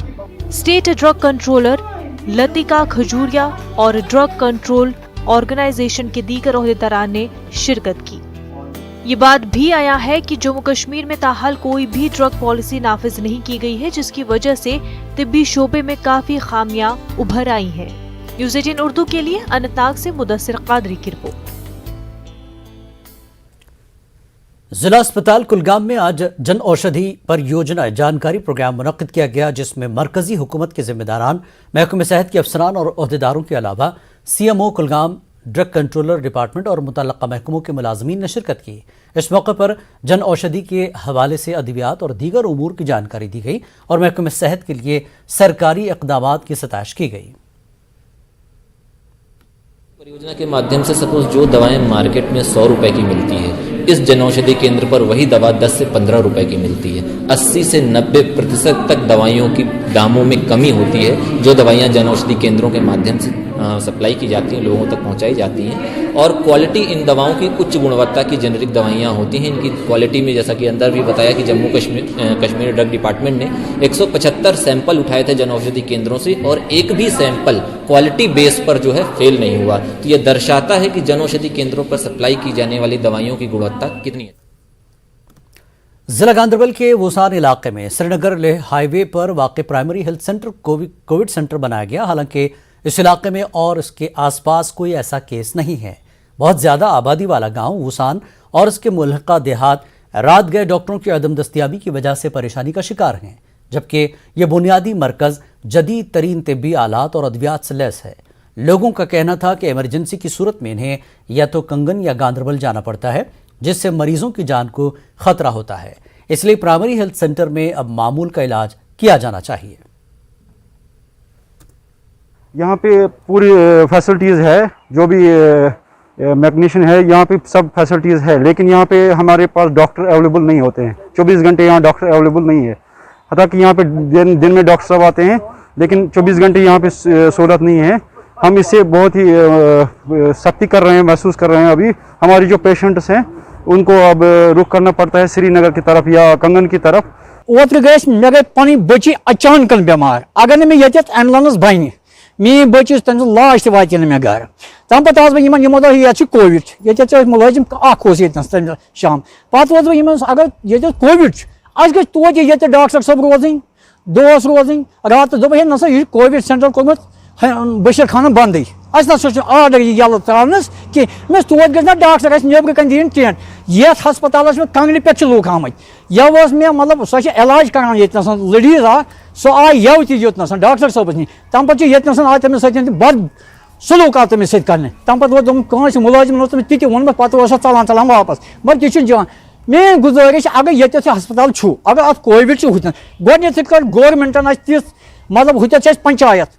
state drug controller Latika Khajuria اور ڈرگ کنٹرول آرگنائزیشن کے دیگر عہدیداران نے شرکت کی. یہ بات بھی آیا ہے کہ جموں کشمیر میں تاحال کوئی بھی ڈرگ پالیسی نافذ نہیں کی گئی ہے, جس کی وجہ سے طبی شعبے میں کافی خامیاں ابھر آئی ہیں. نیوز 18 اردو کے لیے اننت ناگ سے مدثر قادری کی رپورٹ. जिला अस्पताल कुलगाम में आज जन औषधि परियोजना जानकारी प्रोग्राम मुनक्किद किया गया, जिसमें मरकजी हुकूमत के जिम्मेदारान, महकमे सेहत के अफसरान और ओहदेदारों के अलावा CMO Kulgam, drug controller department और मुतल्लका महकमों के मुलाजमीन ने शिरकत की। इस मौके पर जन औषधि के हवाले से अद्वियात और दीगर उमूर की जानकारी दी गई और महकमे सेहत के लिए सरकारी इक़दामात की सताइश की गई। परियोजना के माध्यम से सपोज जो दवाएं मार्केट में 100 रुपए की मिलती है, इस जनऔषधि केंद्र पर वही दवा 10 से 15 रुपए की मिलती है। 80 से 90% तक दवाइयों की दामों में कमी होती है, जो दवाइयां जनऔषधि केंद्रों के माध्यम से सप्लाई की जाती हैं, लोगों तक पहुंचाई जाती हैं। और क्वालिटी इन दवाओं की उच्च गुणवत्ता की जेनेरिक दवाइयां होती हैं। इनकी क्वालिटी में जैसा कि अंदर भी बताया कि जम्मू कश्मीर ड्रग डिपार्टमेंट ने 175 सैंपल उठाए थे जनऔषधि केंद्रों से और एक भी सैंपल क्वालिटी बेस पर जो है फेल नहीं हुआ। तो ये दर्शाता है कि जनऔषधि केंद्रों पर सप्लाई की जाने वाली दवाइयों की गुणवत्ता कितनी है। जिला गांधरबल के वोसान इलाके में श्रीनगर लेह हाईवे पर वाक़ primary health centre Covid centre बनाया गया। हालांकि इस इलाके में और इसके आसपास कोई ऐसा केस नहीं है। बहुत ज़्यादा आबादी वाला गांव वोसान और इसके मुल्हका देहात रात गए डॉक्टरों की अदम दस्तियाबी की वजह से परेशानी का शिकार हैं, जबकि ये बुनियादी मरकज़ जदीद तरीन तिब्बी आलात और अद्वियात से लैस है। लोगों का कहना था कि इमरजेंसी की सूरत में इन्हें या तो कंगन या गांधरबल जाना पड़ता है, जिससे मरीजों की जान को खतरा होता है। इसलिए प्राइमरी हेल्थ सेंटर में अब मामूल का इलाज किया जाना चाहिए। यहाँ पे पूरी फैसिलिटीज़ है, जो भी मैग्नीशियन है यहाँ पे सब फैसिलिटीज़ है, लेकिन यहाँ पे हमारे पास डॉक्टर अवेलेबल नहीं होते हैं। 24 घंटे यहाँ डॉक्टर अवेलेबल नहीं है। हालांकि यहाँ पे दिन में डॉक्टर साहब आते हैं, लेकिन 24 घंटे यहाँ पे सहूलत नहीं है। हम इससे बहुत ही सख्ती कर रहे हैं, महसूस कर रहे हैं। अभी हमारी जो पेशेंट्स हैं उनको अब रुख करना पड़ता है श्रीनगर की तरफ या कंगन की तरफ। ओत्र गए मे गई पी बच्ची अचानक बीमार, अगर मे ये एम्बुलेंस बन मीन बच्चिस तम लाश तह वात मे गर। तम पे बह यमो दोप ये कोविड, ये मुलाजिम तम शाम पे बह अगर ये कोविड अस गई तोत ये डॉक्टर साहब रोजन दोस रोजन रात दोप नसा यह कोविड सेंटर कोर्मुत बशीर खाना बंद अस ना आर्डर ये त्रावनस कि मे तोत गई ना डॉक्टर अस नबर कन दिन टेंट ये हस्पताल में कंगन पे लूक आम यह मे मतलब सो इलाज करान ये लडीज सो आई यव तोत डॉक्टर साहब नी तम पे ये आय तमिस बद सलूक आव तमिस कर तम पे मुलाजिम ती वोन पे चलान वापस मगर यह जान मेन गुजारिश अगर ये हस्पताल अगर अत कोविड गोडनेथ कर गवर्नमेंटन मतलब हूत पंचायत।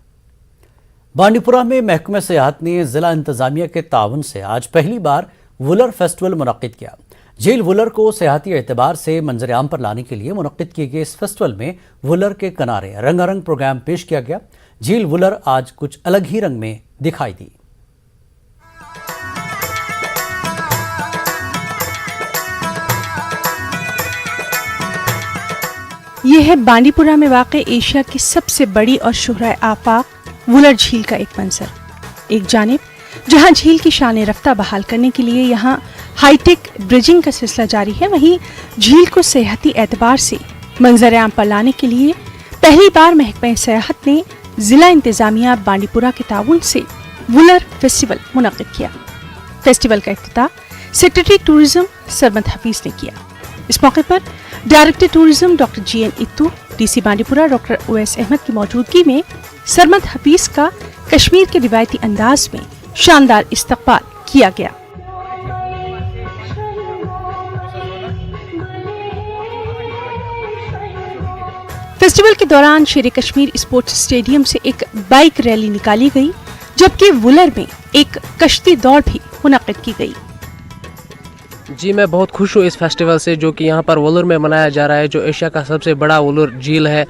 बांडीपुरा में महकमा सियाहत ने जिला इंतजामिया के ताउन से आज पहली बार वुलर फेस्टिवल मुनक्किद किया। झील वुलर को सियाहती एतबार से मंजर आम पर लाने के लिए मुनक्किद किए गए इस फेस्टिवल में वुलर के किनारे रंगारंग प्रोग्राम पेश किया गया। झील वुलर आज कुछ अलग ही रंग में दिखाई दी। यह है बांडीपुरा में वाक़े एशिया की सबसे बड़ी और शुहरा आफाक वुलर झील का एक मंजर। एक जानिब जहां झील की शान रफ्ता बहाल करने के लिए यहां हाईटेक ब्रिजिंग का सिलसिला जारी है, वहीं झील को सेहती एतबार से मंजर आम पर लाने के लिए पहली बार महकमा सियाहत ने जिला इंतजामिया बांडीपुरा के ताउन से वुलर फेस्टिवल मुनक्किद किया। फेस्टिवल का इफ्तिताह सेक्रेटरी टूरिज्म सरमद हफीज ने किया। इस मौके पर director tourism doctor GN Ittoo, DC Bandipora doctor OS Ahmad की मौजूदगी में सरमद हफीज का कश्मीर के रिवायती अंदाज में शानदार इस्तकबाल किया गया। फेस्टिवल के दौरान शेर कश्मीर स्पोर्ट्स स्टेडियम से एक बाइक रैली निकाली गई, जबकि वुलर में एक कश्ती दौड़ भी मुनक्किद की गई। जी मैं बहुत खुश हूँ इस फेस्टिवल से, जो कि यहाँ पर वुलर में मनाया जा रहा है, जो एशिया का सबसे बड़ा वुलर झील है।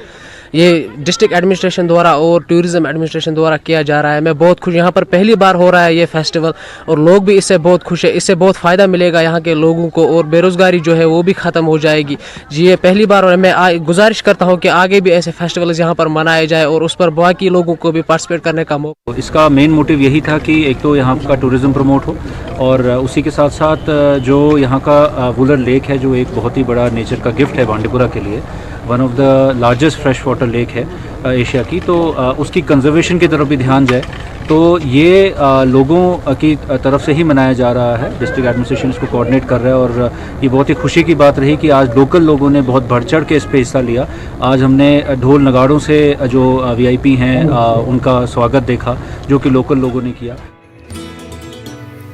ये डिस्ट्रिक्ट एडमिनिस्ट्रेशन द्वारा और टूरिज्म एडमिनिस्ट्रेशन द्वारा किया जा रहा है। मैं बहुत खुश, यहाँ पर पहली बार हो रहा है ये फेस्टिवल और लोग भी इससे बहुत खुश है। इससे बहुत फ़ायदा मिलेगा यहाँ के लोगों को और बेरोज़गारी जो है वो भी ख़त्म हो जाएगी। जी ये पहली बार और मैं गुजारिश करता हूँ कि आगे भी ऐसे फेस्टिवल्स यहाँ पर मनाए जाए और उस पर बाकी लोगों को भी पार्टिसिपेट करने का मौका। इसका मेन मोटिव यही था कि एक तो यहाँ का टूरिज़्म प्रमोट हो और उसी के साथ साथ जो यहाँ का वुलर लेक है, जो एक बहुत ही बड़ा नेचर का गिफ्ट है बांडीपुरा के लिए, one of the largest fresh water lake है एशिया की, तो उसकी कंजर्वेशन की तरफ भी ध्यान जाए तो ये लोगों की तरफ से ही मनाया जा रहा है। डिस्ट्रिक्ट एडमिनिस्ट्रेशन इसको कोऑर्डिनेट कर रहा है और ये बहुत ही खुशी की बात रही कि आज लोकल लोगों ने बहुत बढ़ चढ़ के इस पे हिस्सा लिया। आज हमने ढोल नगाड़ों से जो VIP हैं उनका स्वागत देखा जो कि लोकल लोगों ने किया।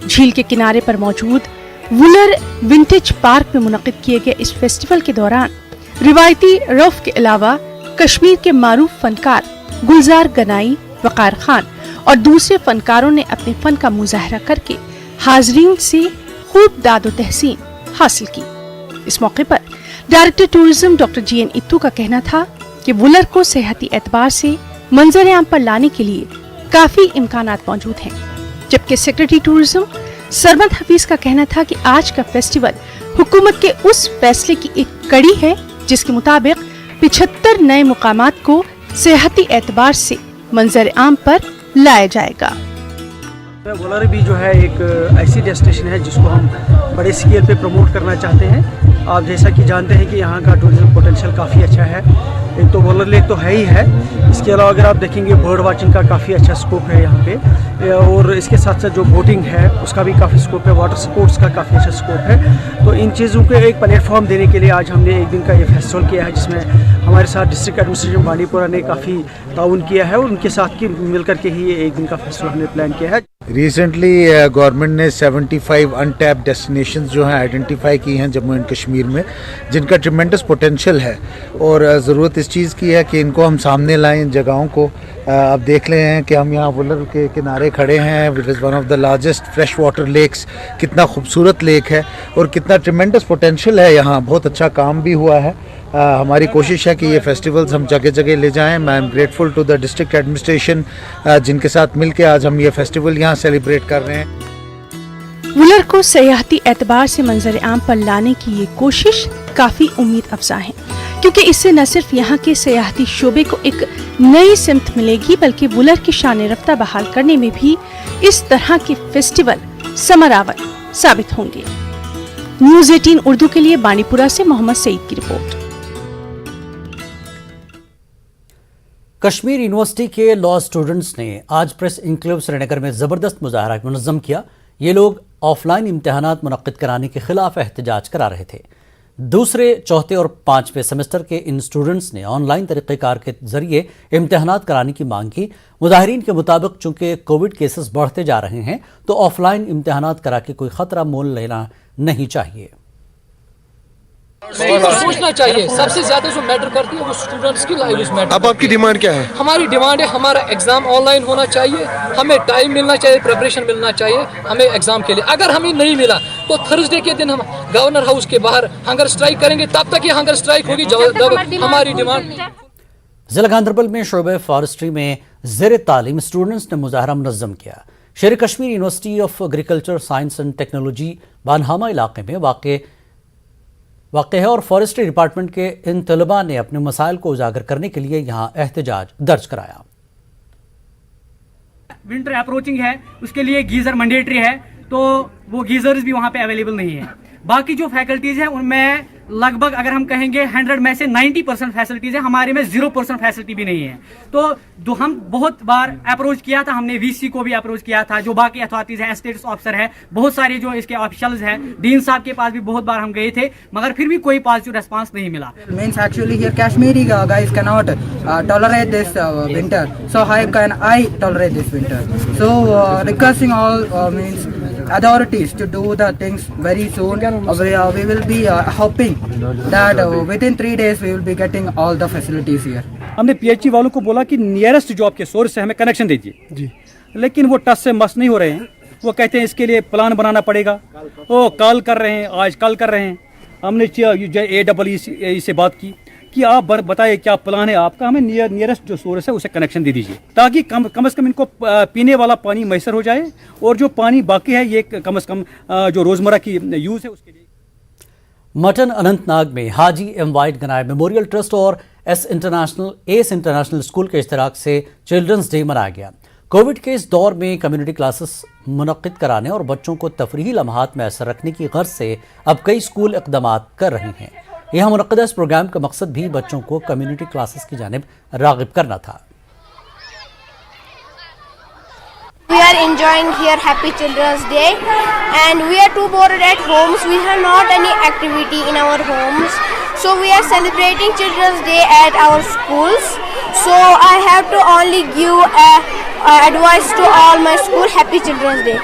झील के किनारे पर मौजूद वुलर विंटेज पार्क में मुनक्किद किए गए इस फेस्टिवल के दौरान रिवायती रफ के अलावा कश्मीर के मारूफ फनकार गुलजार गनाई, वकार खान और दूसरे फनकारों ने अपने फन का मुजाहरा करके हाजरीन से खूब दादो तहसीन हासिल की। इस मौके पर डायरेक्टर टूरिज्म डॉक्टर GN इत्तू का कहना था कि वुलर को सेहती एतबार से मंजर आम पर लाने के लिए काफी इम्कानात मौजूद हैं, जबकि सेक्रेटरी टूरिज्म सरमद हफीज का कहना था कि आज का फेस्टिवल हुकूमत के उस फैसले की एक कड़ी है जिसके मुताबिक 75 नए मुकामात को सेहती एतबार से मंजर आम पर लाया जाएगा। वुलर भी जो है एक ऐसी डेस्टिनेशन है जिसको हम बड़े स्केल पे प्रमोट करना चाहते हैं। आप जैसा कि जानते हैं कि यहाँ का टूरिज्म पोटेंशियल काफ़ी अच्छा है। एक तो वुलर लेक तो है ही है, इसके अलावा अगर आप देखेंगे बर्ड वाचिंग का काफ़ी अच्छा स्कोप है यहाँ पे, और इसके साथ साथ जो बोटिंग है उसका भी काफ़ी स्कोप है, वाटर स्पोर्ट्स का काफ़ी अच्छा स्कोप है। तो इन चीज़ों को एक प्लेटफॉर्म देने के लिए आज हमने एक दिन का ये फेस्टिवल किया है जिसमें हमारे साथ डिस्ट्रिक्ट एडमिनिस्ट्रेशन बांडीपुरा ने काफ़ी ताउन किया है और उनके साथ की मिलकर के ही ये एक दिन का फेस्टिवल हमने प्लान किया है। रिसेंटली गवर्नमेंट ने 75 अनटैप्ड डेस्टिनेशंस जो हैं आइडेंटिफाई की हैं जम्मू एंड कश्मीर में, जिनका ट्रिमेंडस पोटेंशियल है और ज़रूरत इस चीज़ की है कि इनको हम सामने लाएं। इन जगहों को आप देख रहे हैं कि हम यहाँ वुलर के किनारे खड़े हैं, which is one of the largest fresh water lakes. कितना खूबसूरत लेक है और कितना ट्रिमेंडस पोटेंशियल है यहाँ। बहुत अच्छा काम भी हुआ है। हमारी कोशिश है कि ये फेस्टिवल्स हम जगह जगह ले जाएं। मैं am grateful to the district administration जिनके साथ मिलकर आज हम ये फेस्टिवल यहाँ सेलिब्रेट कर रहे हैं। वुलर को सयाहती एतबार से मंजर आम पर लाने की ये कोशिश काफी उम्मीद अफजा है, क्योंकि इससे न सिर्फ यहाँ के सयाहती शोबे को एक नई सिमत मिलेगी बल्कि वुलर की शान रफ्ता बहाल करने में भी इस तरह के फेस्टिवल समरावर साबित होंगे। न्यूज़ 18 उर्दू के लिए बांडीपुरा से मोहम्मद सईद की रिपोर्ट। कश्मीर यूनिवर्सिटी के लॉ स्टूडेंट्स ने आज प्रेस इनक्लेव श्रीनगर में ज़बरदस्त मुजाहरा मुनज़्ज़म किया। ये लोग ऑफलाइन इम्तहानात मुनक्किद कराने के खिलाफ एहतजाज करा रहे थे। दूसरे, चौथे और पांचवें सेमेस्टर के इन स्टूडेंट्स ने ऑनलाइन तरीक़ेकार के जरिए इम्तहानात कराने की मांग की। मुजाहिरीन के मुताबिक चूंकि कोविड केसेस बढ़ते जा रहे हैं तो ऑफलाइन इम्तहानात करा के कोई ख़तरा मोल लेना नहीं चाहिए। सोचना चाहिए, सबसे ज्यादा जो मैटर करती है वो स्टूडेंट्स की लाइफ मैटर। अब आपकी डिमांड क्या है? हमारी डिमांड है हमारा एग्जाम ऑनलाइन होना चाहिए, हमें टाइम मिलना चाहिए, प्रिपरेशन मिलना चाहिए हमें एग्जाम के लिए। अगर हमें नहीं मिला तो थर्सडे के दिन हम गवर्नर हाउस के बाहर हंगर स्ट्राइक करेंगे, तब तक ये हंगर स्ट्राइक होगी जब हमारी डिमांड। जिला गांधरबल में शोबे फॉरेस्ट्री में ज़ेर तालीम स्टूडेंट्स ने मुजाहरा मुनज़्ज़म किया। Sher Kashmir university of agriculture science and technology Banhama इलाके में वाक़ है और फॉरेस्ट्री डिपार्टमेंट के इन तलबा ने अपने मसाइल को उजागर करने के लिए यहाँ एहतजाज दर्ज कराया। विंटर अप्रोचिंग है, उसके लिए गीज़र मैंडेटरी है, तो वो गीज़र्स भी वहाँ पे अवेलेबल नहीं है। बाकी जो फैकल्टीज़ हैं उनमें लगभग अगर हम कहेंगे 100 में से 90% फैसिलिटीज़ है, हमारे में 0% फैसिलिटी भी नहीं है। तो हम बहुत बार अप्रोच किया था, हमने VC को भी अप्रोच किया था, जो बाकी अथॉरिटीज़ हैं, स्टेट्स ऑफिसर है, बहुत सारे जो इसके ऑफिशियल्स हैं, डीन साहब के पास भी बहुत बार हम गए थे, मगर फिर भी कोई पॉजिटिव रेस्पॉन्स नहीं मिला। Means actually here Kashmiri guys cannot tolerate this winter, so how can I tolerate this winter? So requesting all means authorities to do the things very soon. We will be hoping that within 3 days we will be getting all the facilities here. हमने PhD वालों को बोला कि nearest job के source से हमें connection दीजिए जी, लेकिन वो टच से मस नहीं हो रहे हैं। वो कहते हैं इसके लिए प्लान बनाना पड़ेगा, वो कल कर रहे हैं, आज कल कर रहे हैं। हमने AEE से बात की कि आप बताइए क्या प्लान है आपका, हमें नियरेस्ट जो सोर्स है उसे कनेक्शन दे दीजिए ताकि कम से कम इनको पीने वाला पानी मैसर हो जाए, और जो पानी बाकी है ये कम से कम जो रोज़मर्रा की यूज़ है उसके लिए। मटन अनंतनाग में हाजी M white Ganai memorial trust और एस इंटरनेशनल स्कूल के इश्तराक से चिल्ड्रंस डे मनाया गया। कोविड के इस दौर में कम्युनिटी क्लासेस मुनक्किद कराने और बच्चों को तफरीही लम्हात में असर रखने की गर्ज से अब कई स्कूल इक़दामात कर रहे हैं। यहाँ मुनक्किदा इस प्रोग्राम का मकसद भी बच्चों को कम्युनिटी क्लासेस की जानिब राग़िब करना था। We are enjoying here Happy Children's Day, and we are too bored at homes. We have not any activity in our homes, so we are celebrating Children's Day at our schools. So I have to only give advice to all my school, Happy Children's Day.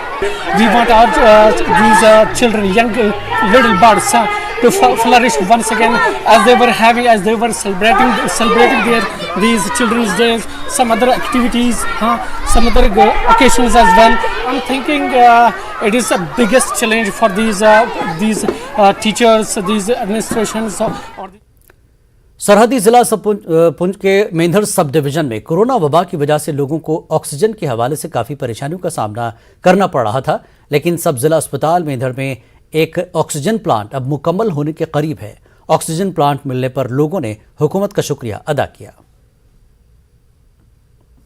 We want our these children, young little birds, to flourish once again as they were celebrating their these Children's Days, some other activities, some other occasions as well. I'm thinking it is the biggest challenge for these teachers, these administrations. सरहदी जिला पुंछ के Mendhar sub division में corona वबा की वजह से लोगों को ऑक्सीजन के हवाले से काफ़ी परेशानियों का सामना करना पड़ रहा था, लेकिन सब जिला अस्पताल मेंढर में एक ऑक्सीजन प्लांट अब मुकम्मल होने के करीब है। ऑक्सीजन प्लांट मिलने पर लोगों ने हुकूमत का शुक्रिया अदा किया।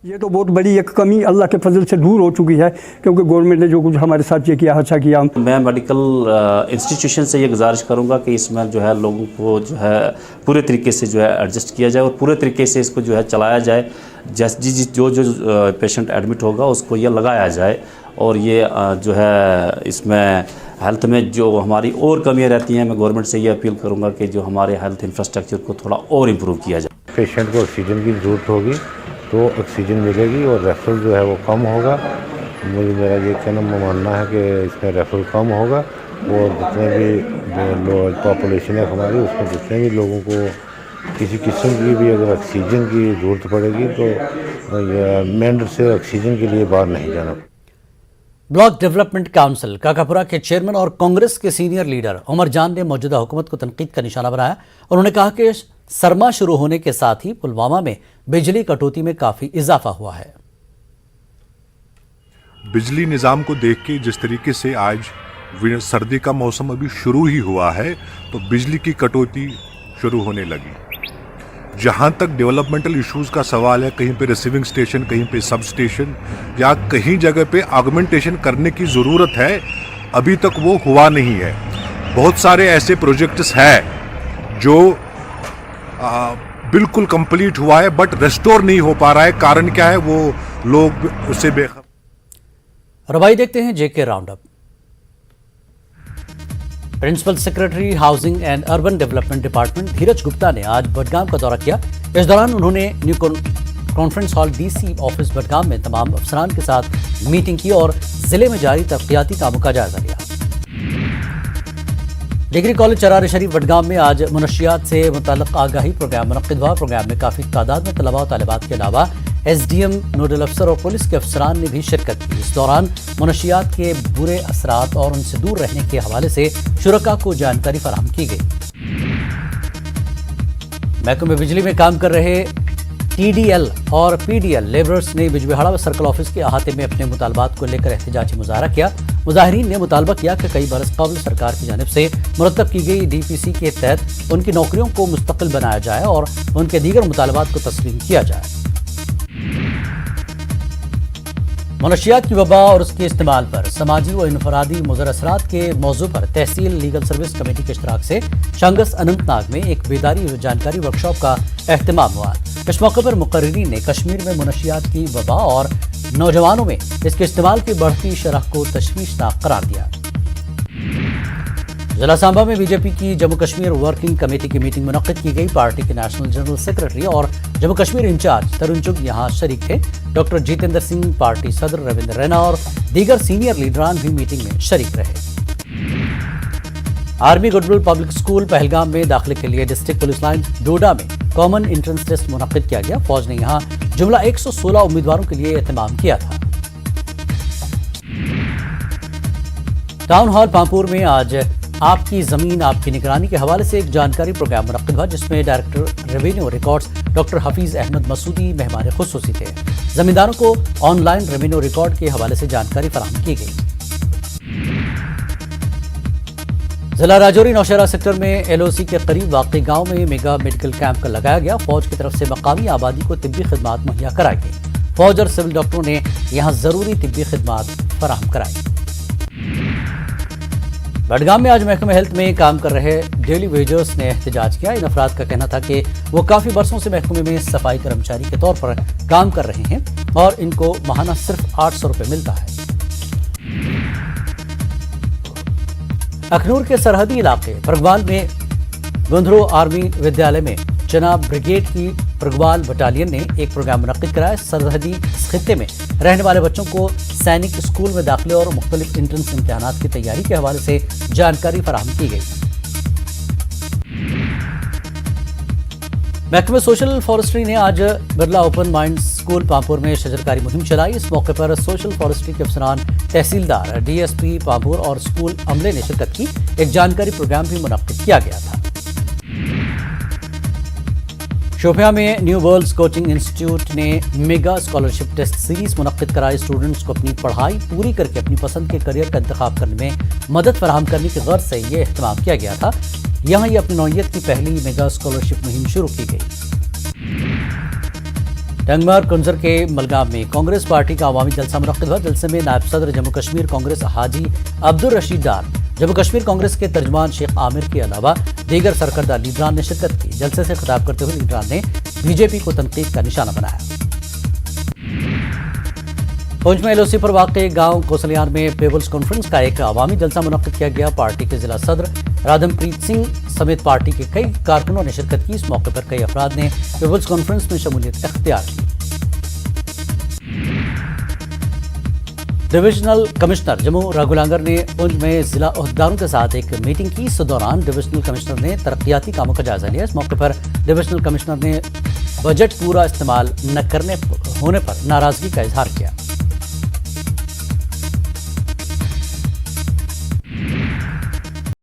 ये तो बहुत बड़ी एक कमी अल्लाह के फजल से दूर हो चुकी है, क्योंकि गवर्नमेंट ने जो कुछ हमारे साथ ये किया, अच्छा किया। मैं मेडिकल इंस्टीट्यूशन से ये गुजारिश करूंगा कि इसमें जो है लोगों को जो है पूरे तरीके से जो है एडजस्ट किया जाए और पूरे तरीके से इसको जो है चलाया जाए। जो पेशेंट एडमिट होगा उसको ये लगाया जाए, और ये जो है इसमें हेल्थ में जो हमारी और कमियाँ रहती हैं, मैं गवर्नमेंट से ये अपील करूँगा कि जो हमारे हेल्थ इंफ्रास्ट्रक्चर को थोड़ा और इम्प्रूव किया जाए। पेशेंट को ऑक्सीजन की ज़रूरत होगी तो ऑक्सीजन मिलेगी और रेफरल जो है वो कम होगा। मेरा ये कहना मानना है कि इसमें रेफरल कम होगा, और जितने भी पॉपुलेशन है हमारी, उसमें जितने भी लोगों को किसी किस्म की भी अगर ऑक्सीजन की ज़रूरत पड़ेगी तो मेंढर से ऑक्सीजन के लिए बाहर नहीं जाना। ब्लॉक डेवलपमेंट काउंसिल काकापुरा के चेयरमैन और कांग्रेस के सीनियर लीडर उमर जान ने मौजूदा हुकूमत को तनकीद का निशाना बनाया। उन्होंने कहा कि सरमा शुरू होने के साथ ही पुलवामा में बिजली कटौती में काफी इजाफा हुआ है। बिजली निज़ाम को देख के जिस तरीके से आज सर्दी का मौसम अभी शुरू ही हुआ है तो बिजली की कटौती शुरू होने लगी। जहाँ तक डेवलपमेंटल इश्यूज़ का सवाल है, कहीं पे रिसीविंग स्टेशन, कहीं पे सब स्टेशन या कहीं जगह पे ऑगमेंटेशन करने की ज़रूरत है, अभी तक वो हुआ नहीं है। बहुत सारे ऐसे प्रोजेक्ट्स हैं जो बिल्कुल कंप्लीट हुआ है बट रेस्टोर नहीं हो पा रहा है। कारण क्या है, वो लोग उससे बेखबर। रवाई देखते हैं JK round up. Principal secretary housing and urban development department Dheeraj Gupta ने आज बडगाम का दौरा किया। इस दौरान उन्होंने new conference hall DC office Budgam में तमाम अफसरान के साथ मीटिंग की और जिले में जारी तरक्याती कामों का जायजा लिया। डिग्री कॉलेज चरार शरीफ बडगाम में आज मुनशियात से मुताल्लिक़ आगाही प्रोग्राम मुनक़्क़िद हुआ। प्रोग्राम में काफ़ी तादाद में तलबा और तालिबात के अलावा एसडीएम, नोडल अफसर और पुलिस के अफसरान ने भी शिरकत की। इस दौरान मुनशियात के बुरे असरात और उनसे दूर रहने के हवाले से शुरका को जानकारी फराहम की गई। महकमे बिजली में काम कर रहे टीडीएल और पीडीएल लेबरर्स ने बिजबिहाड़ा सर्कल ऑफिस के अहाते में अपने मुतालबात को लेकर एहतजाजी मुजाहरा किया। मुजाहिरीन ने मुतालबा किया कि कई बरस कबल सरकार की जानिब से मुरतब की गई डीपीसी के तहत उनकी नौकरियों को मुस्तकिल बनाया जाए और उनके दीगर मुतालबात को तस्लीम किया जाए। मुनशियात की वबा और उसके इस्तेमाल पर समाजी व इनफरादी मुज़र असरात के मौजू पर तहसील लीगल सर्विस कमेटी के इश्तराक से शंगस अनंतनाग में एक बेदारी व जानकारी वर्कशॉप का एहतमाम हुआ। इस मौके पर मुकर्रिरीन ने कश्मीर में मुनशियात की वबा और नौजवानों में इसके इस्तेमाल की बढ़ती शरह को तशवीशनाक करार दिया। जिला सांबा में बीजेपी की जम्मू कश्मीर वर्किंग कमेटी की मीटिंग मुनक्किद की गई। पार्टी के नेशनल जनरल सेक्रेटरी और जम्मू कश्मीर इंचार्ज तरुण चुग यहाँ शरीक थे। डॉक्टर जितेंद्र सिंह, पार्टी सदर रविंद्र रैना और दीगर सीनियर लीडरान भी मीटिंग में शरीक रहे। Army goodwill public school Pahalgam में दाखिले के लिए डिस्ट्रिक्ट पुलिस लाइन डोडा में कॉमन एंट्रेंस टेस्ट मुनक्किद किया गया। फौज ने यहाँ जुमला 116 उम्मीदवारों के लिए एहतमाम किया था। टाउन हॉल पामपुर में आज आपकी जमीन आपकी निगरानी के हवाले से एक जानकारी प्रोग्राम मुनक्किद हुआ, जिसमें director revenue records doctor Hafeez Ahmad Masoodi मेहमान खुसूसी थे। जमींदारों को ऑनलाइन रेवेन्यू रिकॉर्ड के हवाले से जानकारी फराहम की गई। जिला राजौरी नौशहरा सेक्टर में एलओसी के करीब वाक़ई गांव में मेगा मेडिकल कैंप का लगाया गया। फौज की तरफ से मकामी आबादी को तिब्बी खिदमात मुहैया कराई गई। फौज और सिविल डॉक्टरों ने यहां जरूरी तिब्बी खिदमात फराहम कराई। बडगाम में आज महकमे हेल्थ में काम कर रहे डेली वेजर्स ने एहतजाज किया। इन अफराद का कहना था कि वो काफ़ी बरसों से महकमे में सफाई कर्मचारी के तौर पर काम कर रहे हैं। और इनको माहाना सिर्फ 800 रुपये मिलता है। अखनूर के सरहदी इलाके प्रगवाल में गुंधरो आर्मी विद्यालय में चनाब ब्रिगेड की प्रगवाल बटालियन ने एक प्रोग्राम मुनक्किद कराया। सरहदी खित्ते में रहने वाले बच्चों को सैनिक स्कूल में दाखिले और मुख्तलिफ एंट्रेंस इम्तिहानात की तैयारी के हवाले से जानकारी फराहम की गई। महकमे सोशल फॉरेस्ट्री ने आज Birla open mind school Pampore में शजरकारी मुहिम चलाई। इस मौके पर सोशल फॉरेस्ट्री के अफसरान, तहसीलदार, डीएसपी पामपुर और स्कूल अमले ने शिरकत की। एक जानकारी प्रोग्राम भी मुनक्किद किया गया था। शोपियां में न्यू वर्ल्ड्स कोचिंग इंस्टीट्यूट ने मेगा स्कॉलरशिप टेस्ट सीरीज मुनक्किद कराई। स्टूडेंट्स को अपनी पढ़ाई पूरी करके अपनी पसंद के करियर का इंतखाब करने में मदद फराहम करने की गर्ज से यह इख्तिमाम किया गया था। यहाँ ये अपनी नौइयत की पहली मेगा स्कॉलरशिप मुहिम शुरू की गई। टंगमर कुंजर के मलगाम में कांग्रेस पार्टी का अवामी जलसा मुनक्किद हुआ। जलसे में नायब सदर जम्मू कश्मीर कांग्रेस हाजी अब्दुल रशीद डार, जम्मू कश्मीर कांग्रेस के तर्जमान शेख आमिर के अलावा दीगर सरकर्दा लीडरान ने शिरकत की। जलसे से खिताब करते हुए लीडरान ने बीजेपी को तनकीद का निशाना बनाया। पुंछ में एलओसी पर वाक़े गांव कोसलियान में पीपल्स कॉन्फ्रेंस का एक अवामी जलसा मुनक्किद किया गया। पार्टी के जिला सदर राधमप्रीत सिंह समेत पार्टी के कई कारकुनों ने शिरकत की। इस मौके पर कई अफराद ने पीपल्स कॉन्फ्रेंस में शमूलियत इख्तियार की। डिविजनल कमिश्नर जम्मू रघुलांगर ने पुंछ में जिला ओहदेदारों के साथ एक मीटिंग की। इस दौरान डिविजनल कमिश्नर ने तरक्याती कामों का जायजा लिया। इस मौके पर डिविजनल कमिश्नर ने बजट पूरा इस्तेमाल न होने पर नाराजगी का इजहार किया।